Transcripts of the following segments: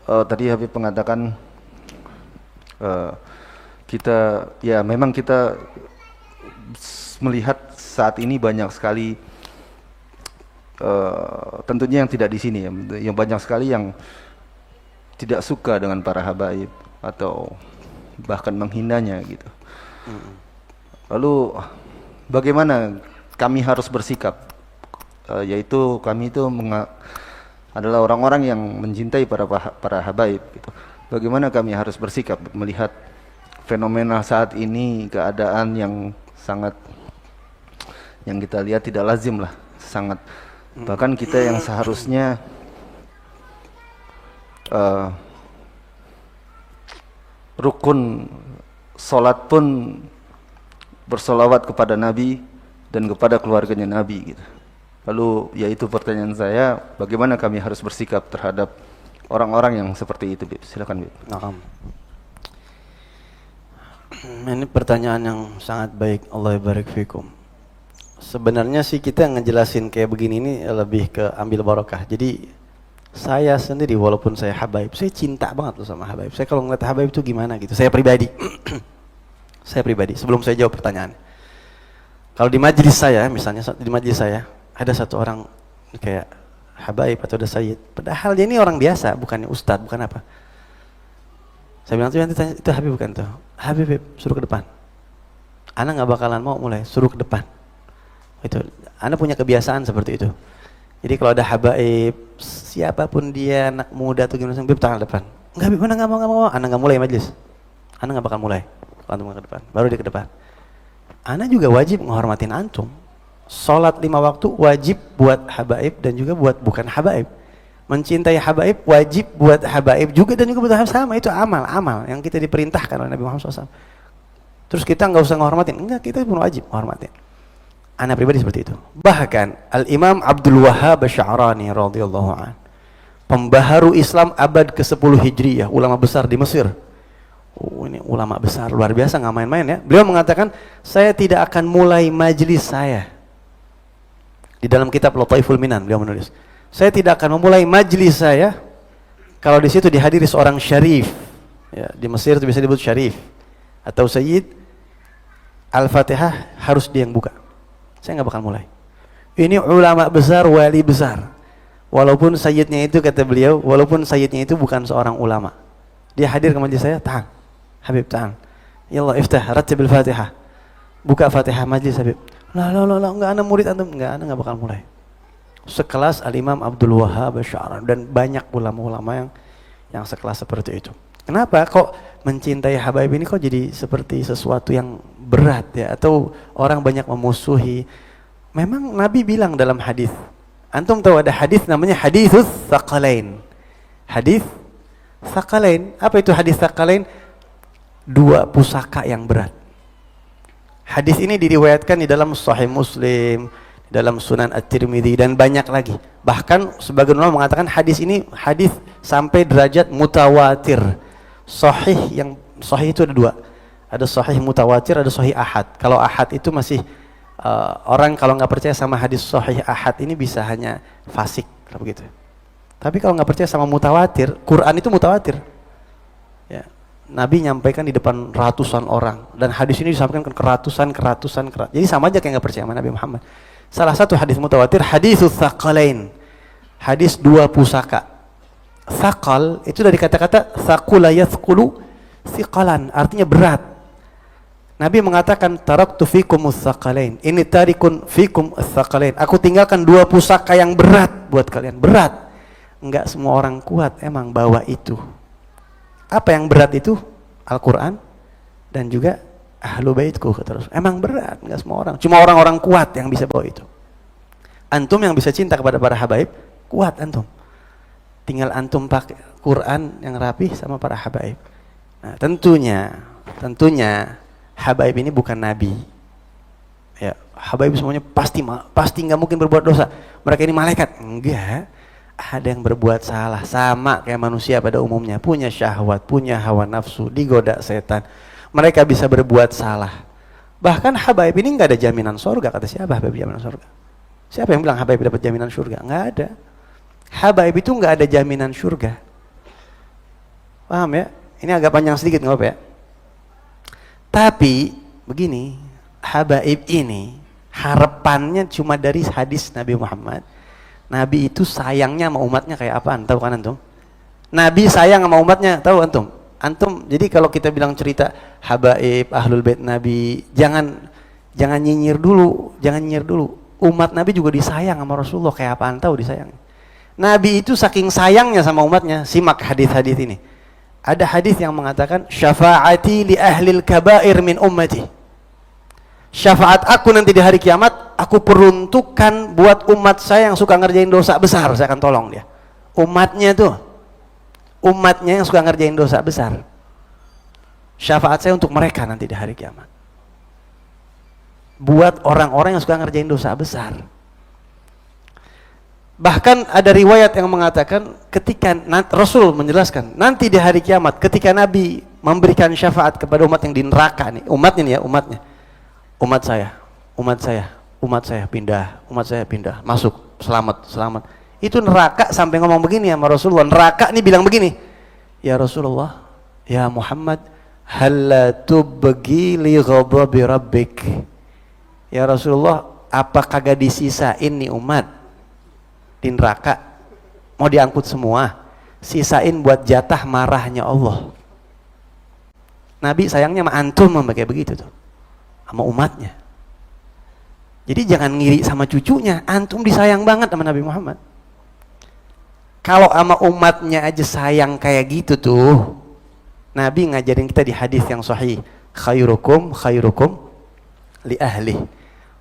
tadi Habib mengatakan eh, kita ya memang kita melihat saat ini banyak sekali tentunya yang tidak di sini ya, yang banyak sekali yang tidak suka dengan para habaib atau bahkan menghinanya gitu. Lalu bagaimana kami harus bersikap? Yaitu kami itu adalah orang-orang yang mencintai para habaib gitu. Bagaimana kami harus bersikap melihat fenomena saat ini, keadaan yang sangat yang kita lihat tidak lazim lah, sangat bahkan kita yang seharusnya rukun sholat pun bersolawat kepada Nabi dan kepada keluarganya Nabi gitu. Lalu yaitu pertanyaan saya, bagaimana kami harus bersikap terhadap orang-orang yang seperti itu, Bib? Silakan, Bib. Nah, ini pertanyaan yang sangat baik. Allah barik fikum. Sebenarnya sih kita ngejelasin kayak begini ini lebih ke ambil barokah. Jadi saya sendiri walaupun saya habaib, saya cinta banget loh sama habaib. Saya kalau ngeliat habaib itu gimana gitu. Saya pribadi, saya pribadi. Sebelum saya jawab pertanyaan, kalau di majelis saya, misalnya di majelis saya ada satu orang kayak habaib atau ada sayyid, padahal dia ini orang biasa, bukannya ustadz, bukan apa. Saya bilang tuh nanti tanya, itu Habib bukan tuh? Habib, suruh ke depan. Ana nggak bakalan mau mulai, suruh ke depan. Itu, Ana punya kebiasaan seperti itu. Jadi kalau ada habaib, siapapun dia, anak muda atau gimana, Bib tangan depan. Enggak, Bib, Ana nggak mau. Ana nggak mulai majelis. Ana nggak bakal mulai. Antum ke depan, baru dia ke depan. Ana juga wajib menghormatin antum. Sholat 5 waktu wajib buat habaib dan juga buat bukan habaib. Mencintai habaib wajib buat habaib juga dan juga buat habaib, sama. Itu amal yang kita diperintahkan oleh Nabi Muhammad SAW. Terus kita nggak usah menghormatin, enggak, kita pun wajib menghormatin. Ana pribadi seperti itu. Bahkan Al-Imam Abdul Wahhab Asy'arani radhiyallahu an, pembaharu Islam abad ke-10 Hijriyah, ulama besar di Mesir. Oh, ini ulama besar luar biasa, nggak main-main ya. Beliau mengatakan, saya tidak akan mulai majelis saya. Di dalam kitab Lataiful Minan beliau menulis, saya tidak akan memulai majelis saya kalau di situ dihadiri seorang syarif. Ya, di Mesir itu bisa disebut syarif atau sayyid. Al-Fatihah harus dia yang buka. Saya nggak bakal mulai. Ini ulama besar, wali besar. Walaupun sayyidnya itu, kata beliau, walaupun sayyidnya itu bukan seorang ulama, dia hadir ke majelis saya, tahan, Habib tahan. Ya Allah, iftah, ratib al-Fatihah. Buka Fatihah majelis Habib. Lah, enggak, ana murid antum, enggak, ana enggak bakal mulai. Sekelas Al-Imam Abdul Wahhab Asy'arani dan banyak ulama-ulama yang sekelas seperti itu. Kenapa kok mencintai habaib ini kok jadi seperti sesuatu yang berat ya, atau orang banyak memusuhi? Memang Nabi bilang dalam hadis. Antum tahu ada hadis namanya haditsus tsaqalain. Hadis tsaqalain. Apa itu hadis tsaqalain? 2 pusaka yang berat. Hadis ini diriwayatkan di dalam Sahih Muslim, dalam Sunan At-Tirmidzi dan banyak lagi. Bahkan sebagian ulama mengatakan hadis ini hadis sampai derajat mutawatir. Sahih, yang sahih itu ada 2. Ada sahih mutawatir, ada sahih ahad. Kalau ahad itu masih orang kalau nggak percaya sama hadis sahih ahad ini bisa hanya fasik kalau begitu. Tapi kalau nggak percaya sama mutawatir, Quran itu mutawatir. Ya. Nabi nyampaikan di depan ratusan orang dan hadis ini disampaikan ke ratusan. Jadi sama aja kayak nggak percaya sama Nabi Muhammad. Salah satu hadis mutawatir, haditsus tsaqalain. Hadis 2 pusaka. Tsaqal itu dari kata-kata tsaqula yathqulu thiqalan, artinya berat. Nabi mengatakan taraktu fikumus tsaqalain. Ini tarikun fikum tsaqalain. Aku tinggalkan 2 pusaka yang berat buat kalian. Berat. Enggak semua orang kuat emang bawa itu. Apa yang berat itu? Al-Quran dan juga ahlu baitku, terus. Emang berat, enggak semua orang. Cuma orang-orang kuat yang bisa bawa itu. Antum yang bisa cinta kepada para habaib, kuat antum. Tinggal antum pakai Quran yang rapi sama para habaib. Nah, tentunya habaib ini bukan nabi. Ya, habaib semuanya pasti nggak mungkin berbuat dosa. Mereka ini malaikat. Enggak. Ada yang berbuat salah, sama kayak manusia pada umumnya, punya syahwat, punya hawa nafsu, digoda setan. Mereka bisa berbuat salah. Bahkan habaib ini nggak ada jaminan surga. Kata siapa habaib jaminan surga? Siapa yang bilang habaib dapat jaminan surga? Nggak ada. Habaib itu nggak ada jaminan surga. Paham ya? Ini agak panjang sedikit nggak apa ya? Tapi begini, habaib ini harapannya cuma dari hadis Nabi Muhammad. Nabi itu sayangnya sama umatnya kayak apaan? Tahu kan antum? Nabi sayang sama umatnya, tahu antum? Antum, jadi kalau kita bilang cerita habaib, ahlul bait Nabi, jangan nyinyir dulu, jangan nyinyir dulu. Umat Nabi juga disayang sama Rasulullah, kayak apaan tahu disayang. Nabi itu saking sayangnya sama umatnya, simak hadis-hadis ini. Ada hadis yang mengatakan syafaati li ahlil kabair min ummati. Syafaat aku nanti di hari kiamat, aku peruntukkan buat umat saya yang suka ngerjain dosa besar, saya akan tolong dia. Umatnya tuh, umatnya yang suka ngerjain dosa besar. Syafaat saya untuk mereka nanti di hari kiamat. Buat orang-orang yang suka ngerjain dosa besar. Bahkan ada riwayat yang mengatakan ketika Rasul menjelaskan nanti di hari kiamat ketika Nabi memberikan syafaat kepada umat yang di neraka nih, umatnya nih ya, umat saya pindah, masuk, selamat. Itu neraka sampai ngomong begini sama Rasulullah. Neraka nih bilang begini, ya Rasulullah, ya Muhammad, halla tubgi li ghadabi rabbik. Ya Rasulullah, apa kagak disisain nih umat di neraka, mau diangkut semua, sisain buat jatah marahnya Allah. Nabi sayangnya sama antum kayak begitu tuh, sama umatnya. Jadi jangan ngiri sama cucunya, antum disayang banget sama Nabi Muhammad. Kalau sama umatnya aja sayang kayak gitu tuh, Nabi ngajarin kita di hadis yang sahih, khairukum li ahli.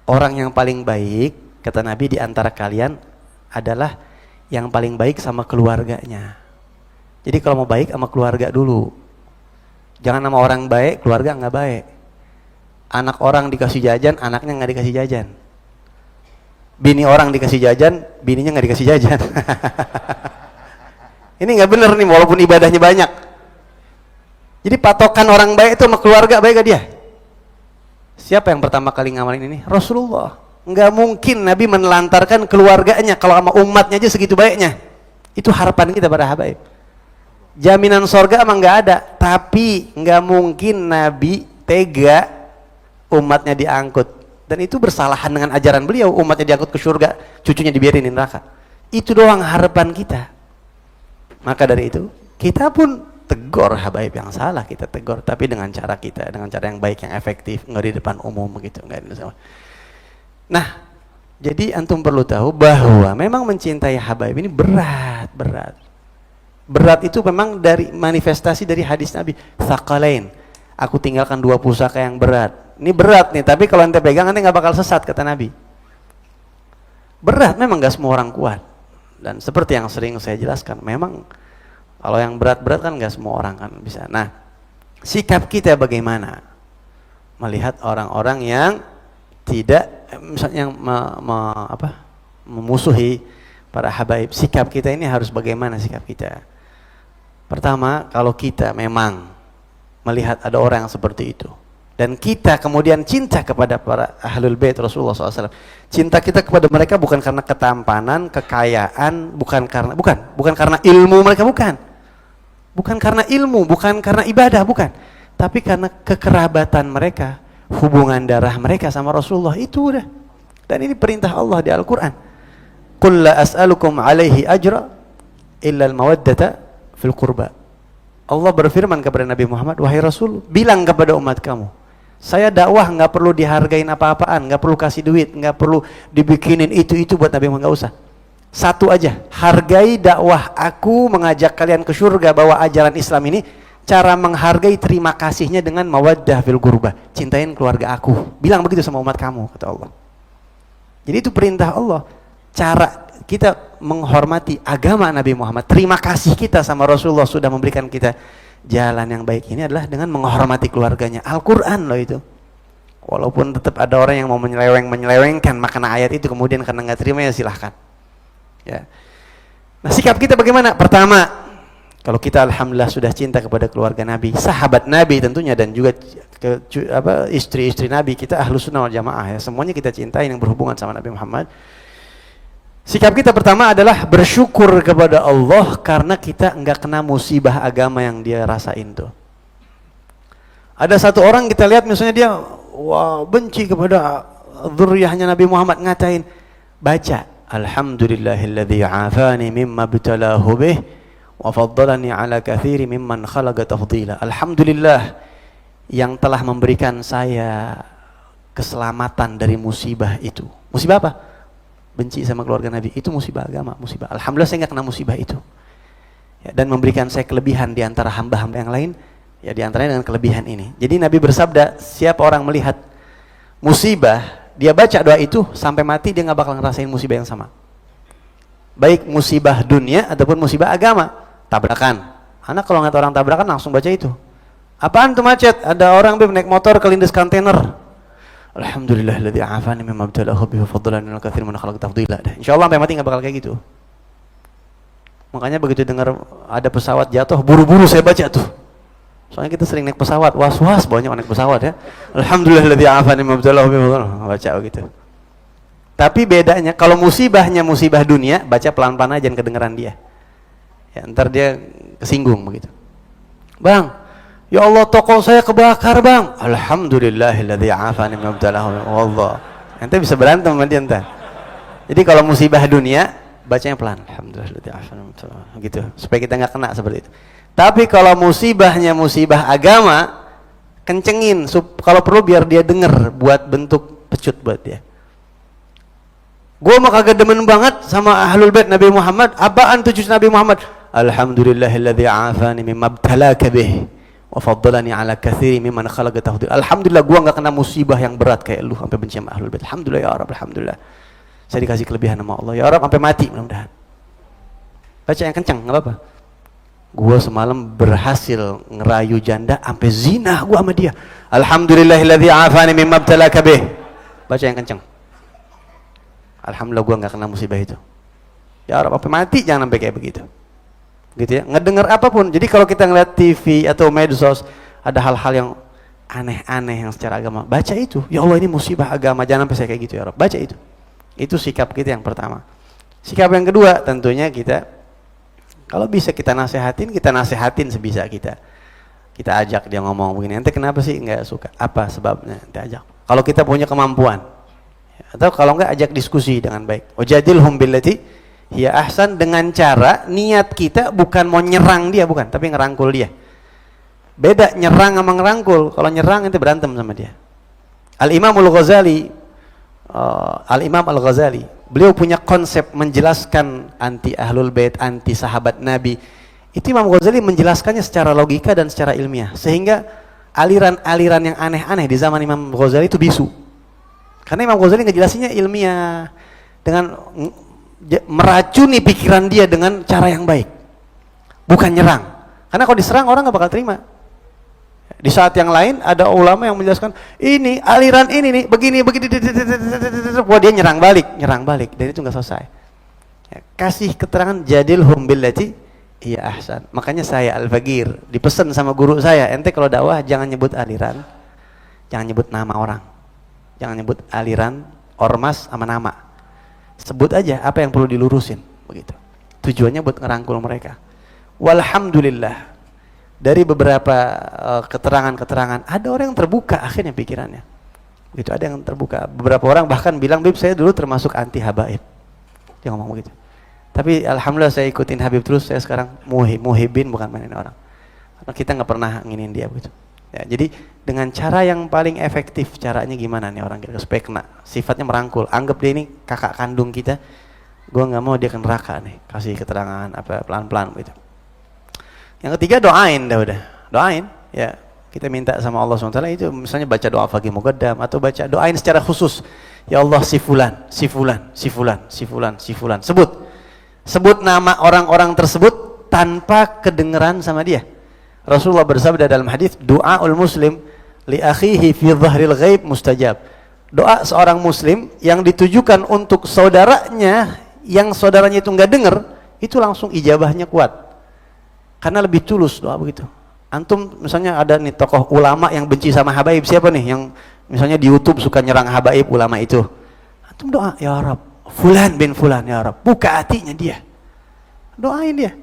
Orang yang paling baik, kata Nabi, di antara kalian adalah yang paling baik sama keluarganya. Jadi kalau mau baik sama keluarga dulu. Jangan sama orang baik, keluarga nggak baik. Anak orang dikasih jajan, anaknya nggak dikasih jajan. Bini orang dikasih jajan, bininya nggak dikasih jajan. Ini nggak bener nih, walaupun ibadahnya banyak. Jadi patokan orang baik itu sama keluarga baik gak dia? Siapa yang pertama kali ngamalin ini? Rasulullah. Nggak mungkin Nabi menelantarkan keluarganya kalau sama umatnya aja segitu baiknya. Itu harapan kita pada habaib. Jaminan sorga emang nggak ada, tapi nggak mungkin Nabi tega umatnya diangkut. Dan itu bersalahan dengan ajaran beliau, umatnya diangkut ke surga, cucunya dibiarin di neraka. Itu doang harapan kita. Maka dari itu, kita pun tegur habaib yang salah, kita tegur, tapi dengan cara kita, dengan cara yang baik, yang efektif, nggak di depan umum begitu, nggak di depan. Nah, jadi antum perlu tahu bahwa memang mencintai habaib ini berat. Berat itu memang dari manifestasi dari hadis Nabi, tsaqalain. Aku tinggalkan 2 pusaka yang berat. Ini berat nih, tapi kalau ente pegang ente nggak bakal sesat, kata Nabi. Berat, memang nggak semua orang kuat. Dan seperti yang sering saya jelaskan, memang kalau yang berat-berat kan nggak semua orang kan bisa. Nah, sikap kita bagaimana melihat orang-orang yang tidak, misalnya yang memusuhi para habaib? Sikap kita ini harus bagaimana sikap kita? Pertama, kalau kita memang melihat ada orang yang seperti itu dan kita kemudian cinta kepada para ahlul bait Rasulullah SAW, cinta kita kepada mereka bukan karena ketampanan, kekayaan, bukan karena ilmu mereka, bukan karena ilmu, bukan karena ibadah, bukan, tapi karena kekerabatan mereka, hubungan darah mereka sama Rasulullah, itu udah. Dan ini perintah Allah di Al-Quran, qul la as'alukum alaihi ajra illa al-mawaddata fil qurba. Allah berfirman kepada Nabi Muhammad, wahai Rasul, bilang kepada umat kamu, saya dakwah nggak perlu dihargain apa-apaan, nggak perlu kasih duit, nggak perlu dibikinin itu buat Nabi Muhammad, nggak usah. Satu aja, hargai dakwah aku mengajak kalian ke surga, bawa ajaran Islam ini. Cara menghargai, terima kasihnya dengan mawaddah fil qurba, cintain keluarga aku. Bilang begitu sama umat kamu, kata Allah. Jadi itu perintah Allah. Cara kita menghormati agama Nabi Muhammad, terima kasih kita sama Rasulullah sudah memberikan kita jalan yang baik ini adalah dengan menghormati keluarganya. Al-Quran loh itu. Walaupun tetap ada orang yang mau menyelewengkan makna ayat itu, kemudian karena nggak terima ya silahkan. Ya. Nah, sikap kita bagaimana? Pertama, kalau kita alhamdulillah sudah cinta kepada keluarga Nabi, sahabat Nabi tentunya, dan juga istri-istri Nabi, kita ahlus sunnah wal jamaah ya, semuanya kita cintai yang berhubungan sama Nabi Muhammad. Sikap kita pertama adalah bersyukur kepada Allah karena kita enggak kena musibah agama yang dia rasain tuh. Ada satu orang kita lihat misalnya dia wah benci kepada dzurriyyahnya Nabi Muhammad, ngatain, baca alhamdulillahilladzi afani mimma btalahu bih wa faddalani ala katsiri mimman khalaqa tafdila. Alhamdulillah yang telah memberikan saya keselamatan dari musibah itu. Musibah apa? Benci sama keluarga Nabi, itu musibah agama, musibah. Alhamdulillah saya nggak kena musibah itu. Ya, dan memberikan saya kelebihan di antara hamba-hamba yang lain, ya di antaranya dengan kelebihan ini. Jadi Nabi bersabda, siapa orang melihat musibah, dia baca doa itu sampai mati dia nggak bakal ngerasain musibah yang sama. Baik musibah dunia ataupun musibah agama, tabrakan. Anak kalau ngeliat orang tabrakan langsung baca itu. Apaan tuh macet? Ada orang naik motor kelindes kontainer. Alhamdulillahilladzi afani mimma btalahu bihi fadlan ala katsirin min khalaqi tafdila. Insyaallah sampai mati enggak bakal kayak gitu. Makanya begitu dengar ada pesawat jatuh, buru-buru saya baca tuh. Soalnya kita sering naik pesawat, was-was banyak naik pesawat ya. Alhamdulillahilladzi afani mimma btalahu bihi fadlan, baca begitu. Tapi bedanya kalau musibahnya musibah dunia, baca pelan-pelan aja jangan kedengeran dia. Ya, ntar dia kesinggung begitu. Bang, ya Allah toko saya kebakar bang. Alhamdulillahilladzi afani mimma btalahu wallah. Ente bisa berantem sama dia entar. Jadi kalau musibah dunia bacanya pelan. Alhamdulillahilladzi afani mimma btalahu gitu supaya kita nggak kena seperti itu. Tapi kalau musibahnya musibah agama, kencengin kalau perlu biar dia denger buat bentuk pecut buat dia. Gua mah kagak demen banget sama ahlul bait Nabi Muhammad. Apaan tuh cucu Nabi Muhammad? Alhamdulillahilladzi afani mimma btalaka bih wa faddalani ala katsiri mimman khalaqa tafdil. Alhamdulillah gua enggak kena musibah yang berat kayak lu sampai benci sama ahlul bait. Alhamdulillah ya Rabb, alhamdulillah. Saya dikasih kelebihan sama Allah. Ya Rabb sampai mati mudah-mudahan. Baca yang kencang, enggak apa-apa. Gua semalam berhasil ngerayu janda sampai zina gua sama dia. Alhamdulillahilladzi afani mimma btalaka bih. Baca yang kencang. Alhamdulillah gua enggak kena musibah itu. Ya Rabb sampai mati jangan sampai kayak begitu. Gitu ya, ngedengar apapun. Jadi kalau kita ngeliat TV atau medsos ada hal-hal yang aneh-aneh yang secara agama, baca itu. Ya Allah ini musibah agama, jangan sampai saya kayak gitu ya Rabb. Baca itu. Itu sikap kita yang pertama. Sikap yang kedua tentunya kita kalau bisa kita nasehatin sebisa kita. Kita ajak dia ngomong begini, ente kenapa sih nggak suka? Apa sebabnya? Ente ajak. Kalau kita punya kemampuan, atau kalau nggak ajak diskusi dengan baik. Wajadilhum billati ya ahsan, dengan cara niat kita bukan mau nyerang dia, bukan, tapi ngerangkul dia. Beda nyerang sama ngerangkul. Kalau nyerang itu berantem sama dia. Al-Imam Al-Ghazali, beliau punya konsep menjelaskan anti ahlul bait, anti sahabat Nabi. Itu Imam Ghazali menjelaskannya secara logika dan secara ilmiah, sehingga aliran-aliran yang aneh-aneh di zaman Imam Ghazali itu bisu. Karena Imam Ghazali ngejelasinnya ilmiah dengan meracuni pikiran dia dengan cara yang baik, bukan nyerang. Karena kalau diserang orang nggak bakal terima. Di saat yang lain ada ulama yang menjelaskan ini aliran ini nih begini, wah dia nyerang balik, dan itu nggak selesai. Kasih keterangan jadilhum billati hiya ahsan. Makanya saya Al-Faqir dipesan sama guru saya, ente kalau dakwah jangan nyebut aliran, jangan nyebut nama orang, jangan nyebut aliran, ormas sama nama. Sebut aja apa yang perlu dilurusin begitu. Tujuannya buat ngerangkul mereka. Walhamdulillah dari beberapa keterangan-keterangan ada orang yang terbuka akhirnya pikirannya. Begitu, ada yang terbuka. Beberapa orang bahkan bilang, "Bib, saya dulu termasuk anti habaib." Dia ngomong begitu. Tapi alhamdulillah saya ikutin Habib terus, saya sekarang muhibin bukan mainin orang. Karena kita nggak pernah nginin dia begitu. Ya, jadi dengan cara yang paling efektif, caranya gimana nih orang kira-kira supaya kena? Sifatnya merangkul. Anggap dia ini kakak kandung kita. Gua nggak mau dia ke neraka nih. Kasih keterangan apa pelan-pelan gitu. Yang ketiga doain dah udah. Doain ya. Kita minta sama Allah SWT itu misalnya baca doa Faqih Muqaddam atau baca doain secara khusus. Ya Allah si fulan, si fulan, si fulan, si fulan, si fulan. Sebut nama orang-orang tersebut tanpa kedengeran sama dia. Rasulullah bersabda dalam hadis, doaul muslim li akhihi fi dhahril ghaib mustajab. Doa seorang muslim yang ditujukan untuk saudaranya yang saudaranya itu enggak dengar, itu langsung ijabahnya kuat. Karena lebih tulus doa begitu. Antum misalnya ada nih tokoh ulama yang benci sama habaib, siapa nih yang misalnya di YouTube suka nyerang habaib ulama itu? Antum doa, ya Rabb, Fulan bin Fulan ya Rab, buka hatinya dia, doain dia,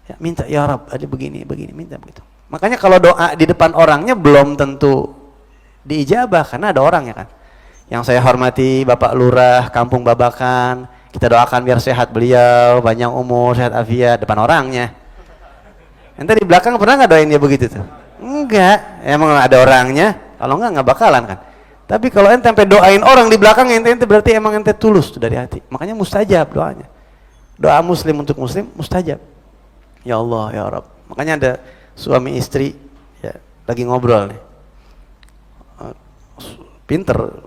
ya, minta ya Rab ada begini minta begitu. Makanya kalau doa di depan orangnya belum tentu diijabah karena ada orang ya kan. Yang saya hormati Bapak Lurah Kampung Babakan, kita doakan biar sehat beliau, panjang umur, sehat afiat depan orangnya. Ente di belakang pernah nggak doain dia begitu tuh? Enggak, emang ada orangnya. Kalau nggak bakalan kan. Tapi kalau ente sampai doain orang di belakang ente berarti emang ente tulus tuh dari hati. Makanya mustajab doanya. Doa muslim untuk muslim mustajab. Ya Allah ya Rabb. Makanya ada suami istri ya lagi ngobrol nih. Pinter,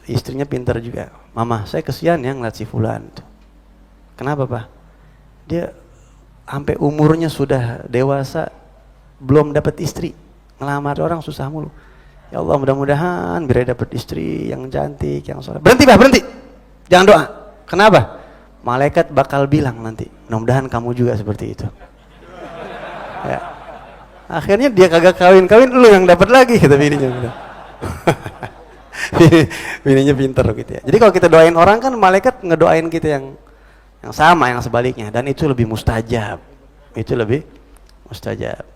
istrinya pinter juga. Mama, saya kesian ya ngeliat si Fulan tuh. Kenapa Pak? Dia sampai umurnya sudah dewasa belum dapat istri, ngelamar orang susah mulu. Ya Allah mudah-mudahan biar dapat istri yang cantik, yang soleh. Berhenti Pak, berhenti. Jangan doa. Kenapa? Malaikat bakal bilang nanti, mudah-mudahan kamu juga seperti itu. Ya. Akhirnya dia kagak kawin, lu yang dapat lagi kata bininya. Bininya pinter gitu ya. Jadi kalau kita doain orang kan malaikat ngedoain kita yang sama, yang sebaliknya, dan itu lebih mustajab. Itu lebih mustajab.